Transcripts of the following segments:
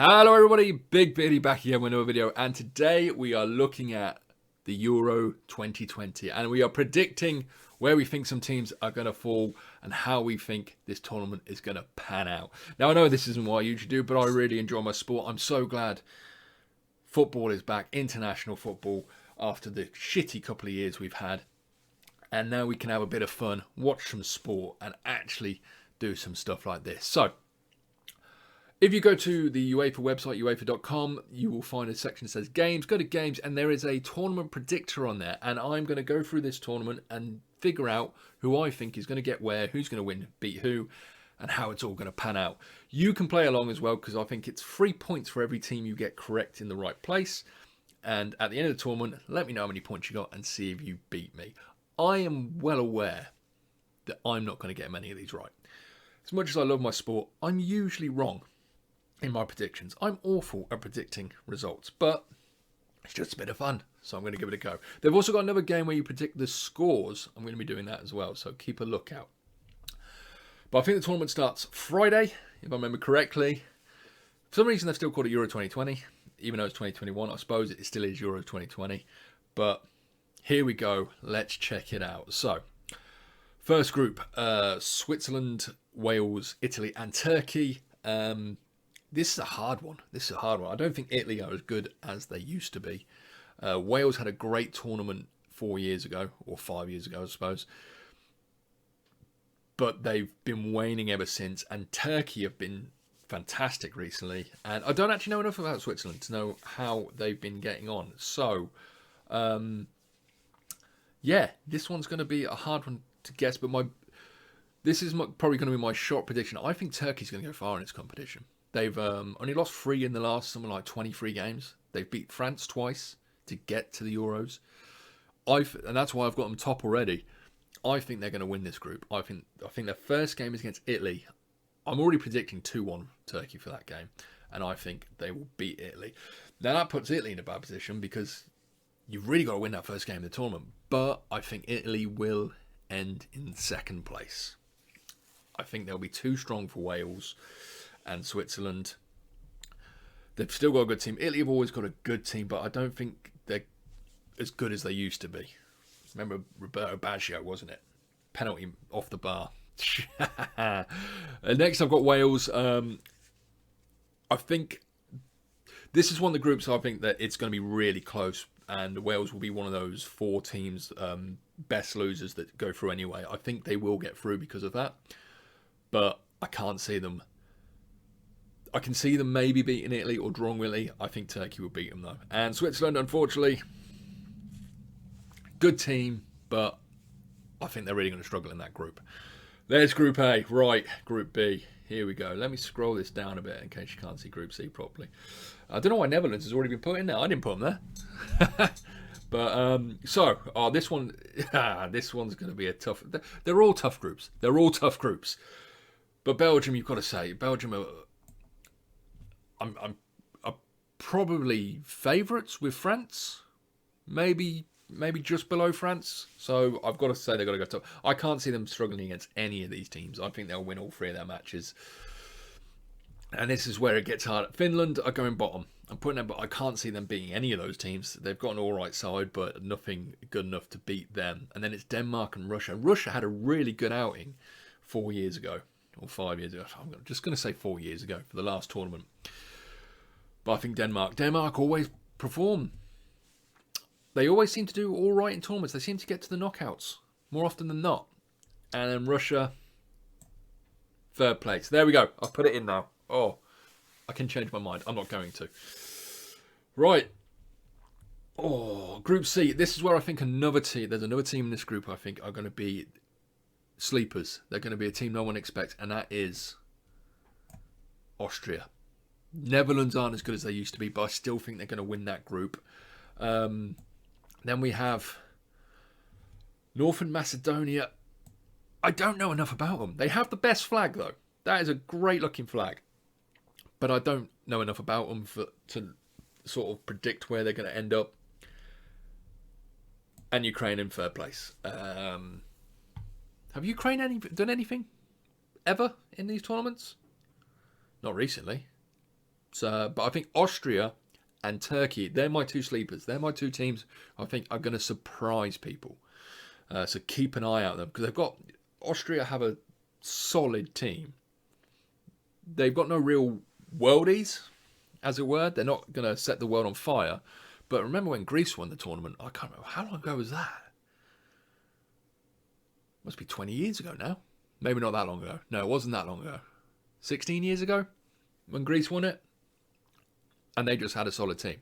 Hello everybody, Big Beardy back again with another video, and today we are looking at the Euro 2020 and we are predicting where we think some teams are going to fall and how we think this tournament is going to pan out. Now I know this isn't what I usually do, but I really enjoy my sport. I'm so glad football is back, international football, after the shitty couple of years we've had, and now we can have a bit of fun, watch some sport and actually do some stuff like this. So if you go to the UEFA website, UEFA.com, you will find a section that says games. Go to games and there is a tournament predictor on there. And I'm going to go through this tournament and figure out who I think is going to get where, who's going to win, beat who, and how it's all going to pan out. You can play along as well because I think it's 3 points for every team you get correct in the right place. And at the end of the tournament, let me know how many points you got and see if you beat me. I am well aware that I'm not going to get many of these right. As much as I love my sport, I'm usually wrong in my predictions. I'm awful at predicting results, but it's just a bit of fun, so I'm going to give it a go. They've also got another game where you predict the scores. I'm going to be doing that as well, so keep a lookout. But I think the tournament starts Friday, if I remember correctly. For some reason, they've still called it Euro 2020, even though it's 2021. I suppose it still is Euro 2020, but here we go. Let's check it out. So, first group, Switzerland, Wales, Italy, and Turkey. This is a hard one. I don't think Italy are as good as they used to be. Wales had a great tournament 4 years ago, or 5 years ago, I suppose. But they've been waning ever since. And Turkey have been fantastic recently. And I don't actually know enough about Switzerland to know how they've been getting on. So, yeah, this one's going to be a hard one to guess. But this is probably going to be my short prediction. I think Turkey's going to go far in this competition. They've only lost 3 in the last something like 23 games. They've beat France twice to get to the Euros. And that's why I've got them top already. I think they're going to win this group. I think their first game is against Italy. I'm already predicting 2-1 Turkey for that game. And I think they will beat Italy. Now that puts Italy in a bad position because you've really got to win that first game of the tournament. But I think Italy will end in second place. I think they'll be too strong for Wales and Switzerland. They've still got a good team. Italy have always got a good team, but I don't think they're as good as they used to be. Remember Roberto Baggio, wasn't it? Penalty off the bar. Next I've got Wales. I think this is one of the groups I think that it's going to be really close, and Wales will be one of those 4 teams, best losers that go through anyway. I think they will get through because of that, but I can't see them. I can see them maybe beating Italy or drawing with Italy. I think Turkey will beat them though. And Switzerland, unfortunately, good team, but I think they're really going to struggle in that group. There's Group A. Right, Group B. Here we go. Let me scroll this down a bit in case you can't see Group C properly. I don't know why Netherlands has already been put in there. I didn't put them there. But, this one, this one's going to be a tough... They're all tough groups. But Belgium, you've got to say, Belgium are... I'm probably favourites with France, maybe just below France. So I've got to say they've got to go top. I can't see them struggling against any of these teams. I think they'll win all 3 of their matches. And this is where it gets hard. Finland are going bottom. I'm putting them, but I can't see them beating any of those teams. They've got an all right side, but nothing good enough to beat them. And then it's Denmark and Russia. Russia had a really good outing 4 years ago, or 5 years ago. I'm just going to say 4 years ago for the last tournament. But I think Denmark always perform. They always seem to do all right in tournaments. They seem to get to the knockouts more often than not. And then Russia, 3rd place. There we go. I've put it in now. Oh, I can change my mind. I'm not going to. Right. Oh, Group C. This is where I think there's another team in this group I think are going to be sleepers. They're going to be a team no one expects, and that is Austria. Netherlands aren't as good as they used to be, but I still think they're going to win that group. Then we have Northern Macedonia. I don't know enough about them. They have the best flag, though. That is a great-looking flag. But I don't know enough about them to sort of predict where they're going to end up. And Ukraine in 3rd place. Have Ukraine done anything ever in these tournaments? Not recently. So, but I think Austria and Turkey, they're my two sleepers. They're my two teams I think are going to surprise people. So keep an eye out on them, because Austria have a solid team. They've got no real worldies, as it were. They're not going to set the world on fire. But remember when Greece won the tournament? I can't remember. How long ago was that? Must be 20 years ago now. Maybe not that long ago. No, it wasn't that long ago. 16 years ago when Greece won it. And they just had a solid team.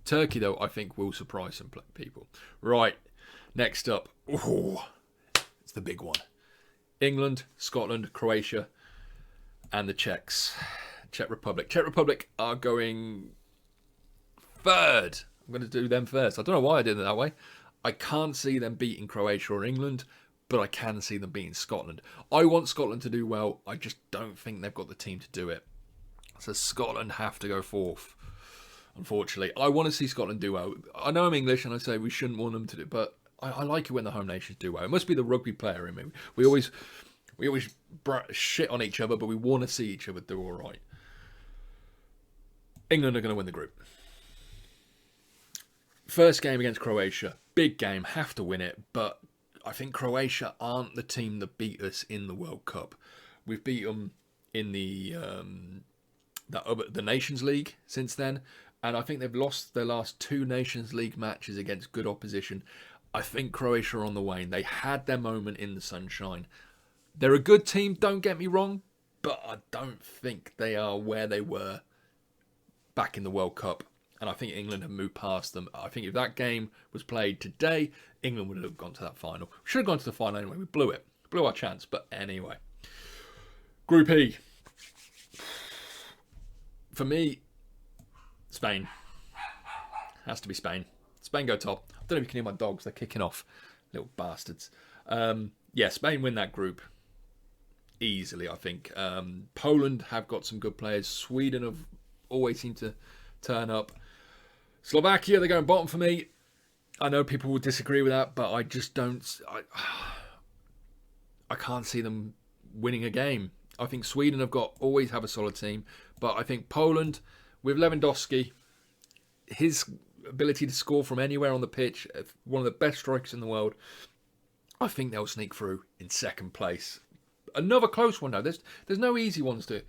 Turkey, though, I think will surprise some people. Right, next up. Ooh, it's the big one. England, Scotland, Croatia, and the Czechs. Czech Republic. Czech Republic are going third. I'm going to do them first. I don't know why I did it that way. I can't see them beating Croatia or England, but I can see them beating Scotland. I want Scotland to do well. I just don't think they've got the team to do it. So Scotland have to go fourth. Unfortunately, I want to see Scotland do well. I know I'm English and I say we shouldn't want them to do it, but I like it when the home nations do well. It must be the rugby player in me. We always shit on each other, but we want to see each other do all right. England are going to win the group. First game against Croatia, big game, have to win it, but I think Croatia aren't the team that beat us in the World Cup. We've beat them in the Nations League since then. And I think they've lost their last two Nations League matches against good opposition. I think Croatia are on the wane. They had their moment in the sunshine. They're a good team, don't get me wrong, but I don't think they are where they were back in the World Cup. And I think England have moved past them. I think if that game was played today, England would have gone to that final. We should have gone to the final anyway. We blew it. Blew our chance. But anyway. Group E. For me, Spain. Has to be Spain. Spain go top. I don't know if you can hear my dogs. They're kicking off. Little bastards. Yeah, Spain win that group. Easily, I think. Poland have got some good players. Sweden have always seemed to turn up. Slovakia, they're going bottom for me. I know people will disagree with that, but I just don't... I can't see them winning a game. I think Sweden always have a solid team, but I think Poland... with Lewandowski, his ability to score from anywhere on the pitch, one of the best strikers in the world, I think they'll sneak through in second place. Another close one, though. There's no easy ones to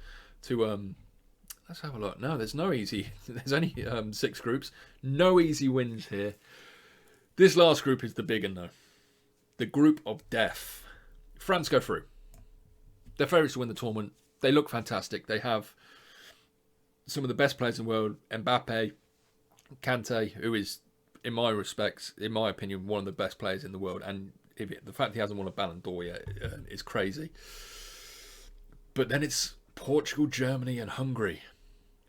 let's have a look. No, there's no easy. There's only 6 groups. No easy wins here. This last group is the big one, though. The group of death. France go through. They're favourites to win the tournament. They look fantastic. They have some of the best players in the world. Mbappe, Kante, who is, in my opinion, one of the best players in the world. And the fact he hasn't won a Ballon d'Or yet is crazy. But then it's Portugal, Germany and Hungary.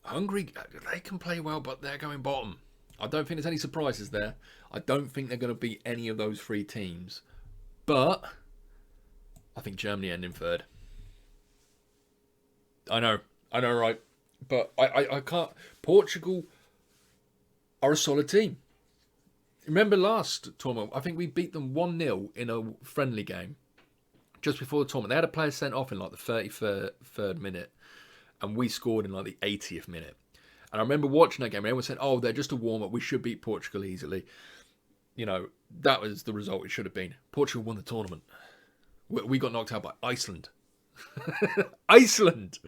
Hungary, they can play well, but they're going bottom. I don't think there's any surprises there. I don't think they're going to beat any of those 3 teams. But I think Germany end in third. I know, right? But I can't... Portugal are a solid team. Remember last tournament, I think we beat them 1-0 in a friendly game. Just before the tournament. They had a player sent off in like the 33rd minute. And we scored in like the 80th minute. And I remember watching that game and everyone said, oh, they're just a warm-up. We should beat Portugal easily. You know, that was the result it should have been. Portugal won the tournament. We got knocked out by Iceland. Iceland!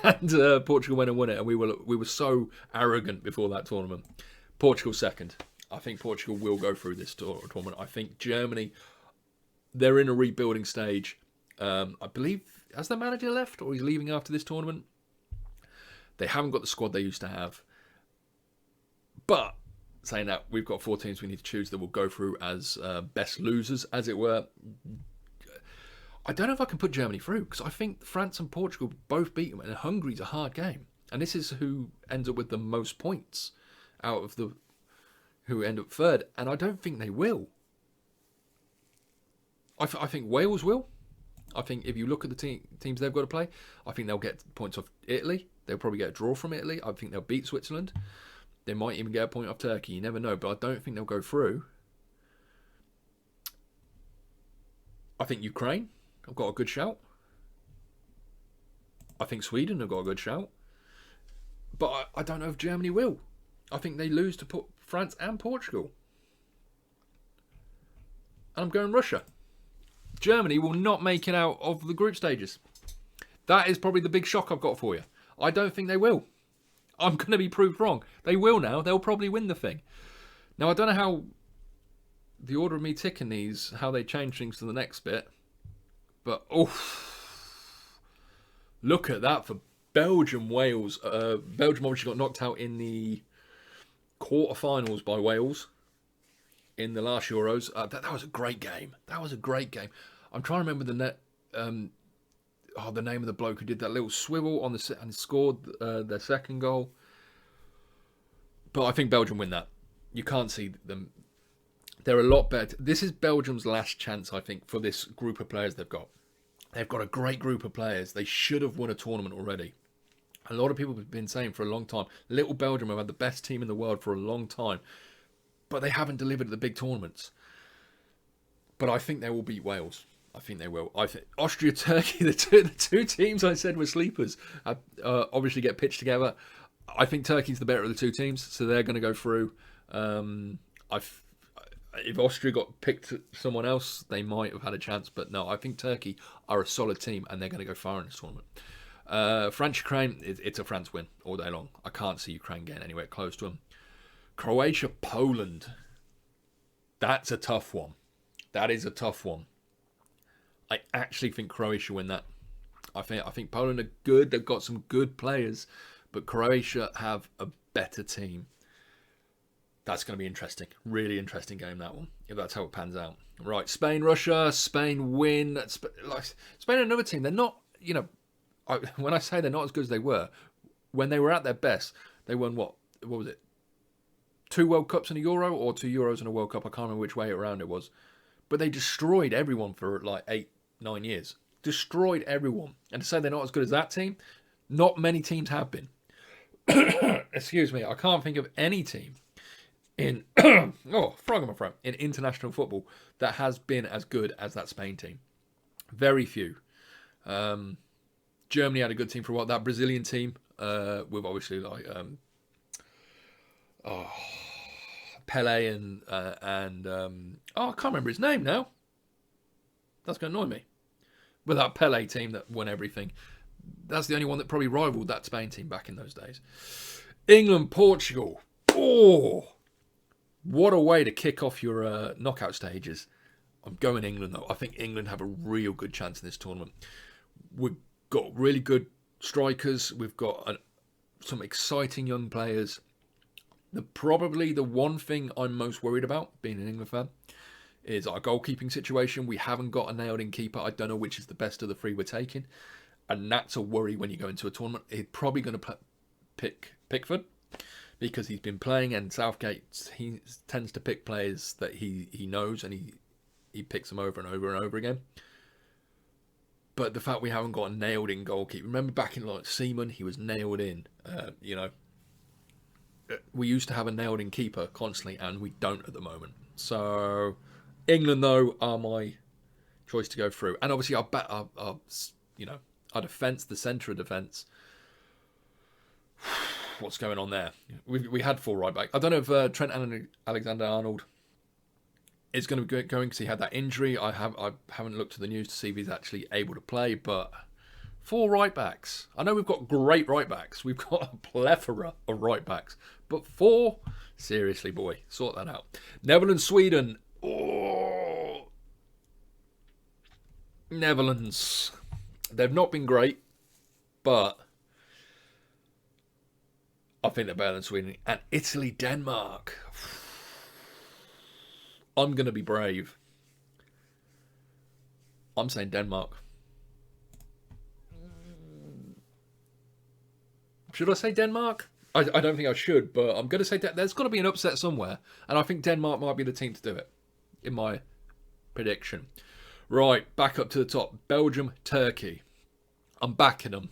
And Portugal went and won it. And we were so arrogant before that tournament. Portugal second. I think Portugal will go through this tournament. I think Germany, they're in a rebuilding stage. I believe, has their manager left or he's leaving after this tournament? They haven't got the squad they used to have. But, saying that, we've got 4 teams we need to choose that will go through as best losers, as it were. I don't know if I can put Germany through, because I think France and Portugal both beat them, and Hungary's a hard game. And this is who ends up with the most points out of the who end up third, and I don't think they will. I think Wales will. I think if you look at the teams they've got to play, I think they'll get points off Italy. They'll probably get a draw from Italy. I think they'll beat Switzerland. They might even get a point off Turkey. You never know, but I don't think they'll go through. I think Ukraine have got a good shout. I think Sweden have got a good shout. But I don't know if Germany will. I think they lose to France and Portugal. And I'm going Russia. Germany will not make it out of the group stages. That is probably the big shock I've got for you. I don't think they will. I'm going to be proved wrong. They will now. They'll probably win the thing. Now, I don't know how the order of me ticking these, how they change things to the next bit. But, look at that for Belgium, Wales. Belgium obviously got knocked out in the quarterfinals by Wales in the last Euros. That was a great game. That was a great game. I'm trying to remember the name of the bloke who did that little swivel on the and scored their second goal. But I think Belgium win that. You can't see them. They're a lot better. This is Belgium's last chance, I think, for this group of players they've got. They've got a great group of players. They should have won a tournament already. A lot of people have been saying for a long time, little Belgium have had the best team in the world for a long time, but they haven't delivered at the big tournaments. But I think they will beat Wales. I think they will. I think Austria, Turkey, the two teams I said were sleepers, obviously get pitched together. I think Turkey's the better of the two teams, so they're going to go through. If Austria got picked someone else, they might have had a chance. But no, I think Turkey are a solid team, and they're going to go far in this tournament. France-Ukraine, it's a France win all day long. I can't see Ukraine getting anywhere close to them. Croatia-Poland. That's a tough one. That is a tough one. I actually think Croatia win that. I think Poland are good. They've got some good players, but Croatia have a better team. That's going to be interesting. Really interesting game, that one, if that's how it pans out. Right, Spain, Russia. Spain win. Spain are another team. They're not, when I say they're not as good as they were, when they were at their best, they won what was it? 2 World Cups and a Euro, or 2 Euros and a World Cup? I can't remember which way around it was. But they destroyed everyone for like 8-9 years. Destroyed everyone. And to say they're not as good as that team, not many teams have been. Excuse me, I can't think of any team in frog in my throat, in international football that has been as good as that Spain team. Very few. Germany had a good team for a while. That Brazilian team, with obviously like Pele and I can't remember his name now. That's going to annoy me. But that Pele team that won everything, that's the only one that probably rivaled that Spain team back in those days. England, Portugal. Oh, what a way to kick off your knockout stages. I'm going England, though. I think England have a real good chance in this tournament. We've got really good strikers. We've got some exciting young players. Probably the one thing I'm most worried about, being an England fan, is our goalkeeping situation. We haven't got a nailed-in keeper. I don't know which is the best of the 3 we're taking. And that's a worry when you go into a tournament. He's probably going to pick Pickford, because he's been playing, and Southgate, he tends to pick players that he knows, and he picks them over and over and over again. But the fact we haven't got a nailed-in goalkeeper. Remember back in like Seaman, he was nailed in. We used to have a nailed-in keeper constantly, and we don't at the moment. So England, though, are my choice to go through. And obviously, our defence, the centre of defence. What's going on there? We had 4 right back. I don't know if Trent Alexander-Arnold is going to be going because he had that injury. I haven't looked at the news to see if he's actually able to play, but 4 right backs. I know we've got great right backs. We've got a plethora of right backs, but 4, seriously, boy, sort that out. Netherlands, Sweden. Oh, Netherlands. They've not been great, but I think they're better than Sweden. And Italy, Denmark. I'm going to be brave. I'm saying Denmark. Should I say Denmark? I don't think I should, but I'm going to say there's got to be an upset somewhere. And I think Denmark might be the team to do it, in my prediction. Right, back up to the top. Belgium, Turkey. I'm backing them.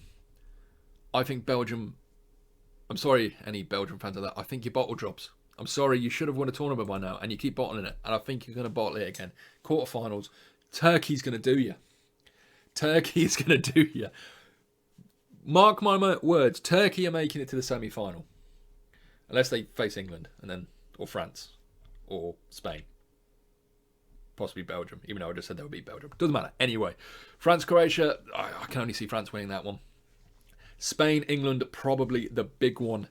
I think Belgium... I'm sorry, any Belgian fans of that. I think your bottle drops. I'm sorry, you should have won a tournament by now, and you keep bottling it. And I think you're going to bottle it again. Quarterfinals. Turkey's going to do you. Turkey is going to do you. Mark my words, Turkey are making it to the semi-final. Unless they face England, or France, or Spain. Possibly Belgium, even though I just said they would beat Belgium. Doesn't matter. Anyway, France, Croatia, I can only see France winning that one. Spain, England, probably the big one.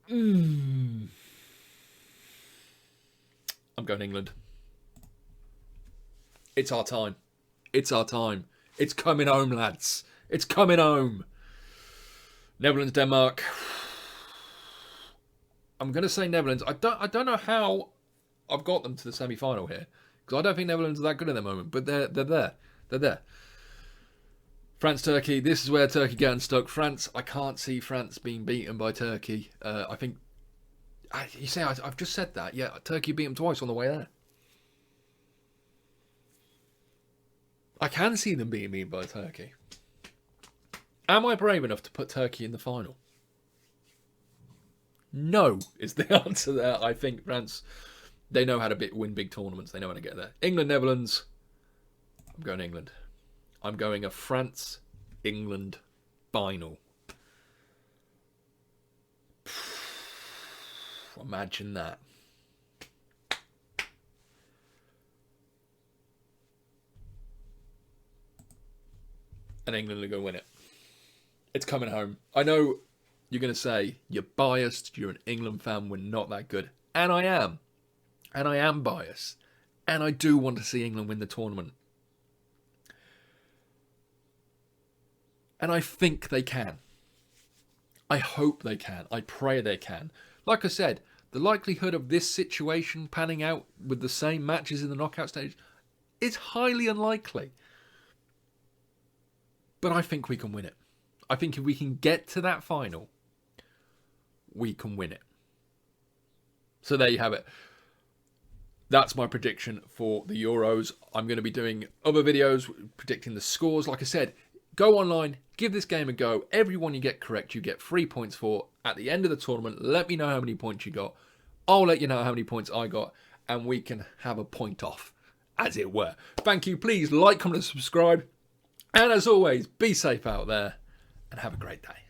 I'm going England. It's our time. It's our time. It's coming home, lads. It's coming home. Netherlands, Denmark. I'm going to say Netherlands. I don't know how I've got them to the semi-final here, because I don't think Netherlands are that good at the moment, but they're there. They're there. France, Turkey. This is where Turkey get unstuck. France, I can't see France being beaten by Turkey. I think... You say I've just said that. Yeah, Turkey beat them twice on the way there. I can see them being beaten by Turkey. Am I brave enough to put Turkey in the final? No, is the answer there. I think France, they know how to win big tournaments. They know how to get there. England, Netherlands. I'm going England. I'm going a France-England final. Imagine that. And England are going to win it. It's coming home. I know you're going to say you're biased, you're an England fan, we're not that good. And I am. And I am biased. And I do want to see England win the tournament. And I think they can. I hope they can. I pray they can. Like I said, the likelihood of this situation panning out with the same matches in the knockout stage is highly unlikely. But I think we can win it. I think if we can get to that final, we can win it. So there you have it. That's my prediction for the Euros. I'm going to be doing other videos predicting the scores. Like I said, go online, give this game a go. Every one you get correct, you get 3 points for. At the end of the tournament, let me know how many points you got. I'll let you know how many points I got, and we can have a point off, as it were. Thank you. Please like, comment, and subscribe. And as always, be safe out there, and have a great day.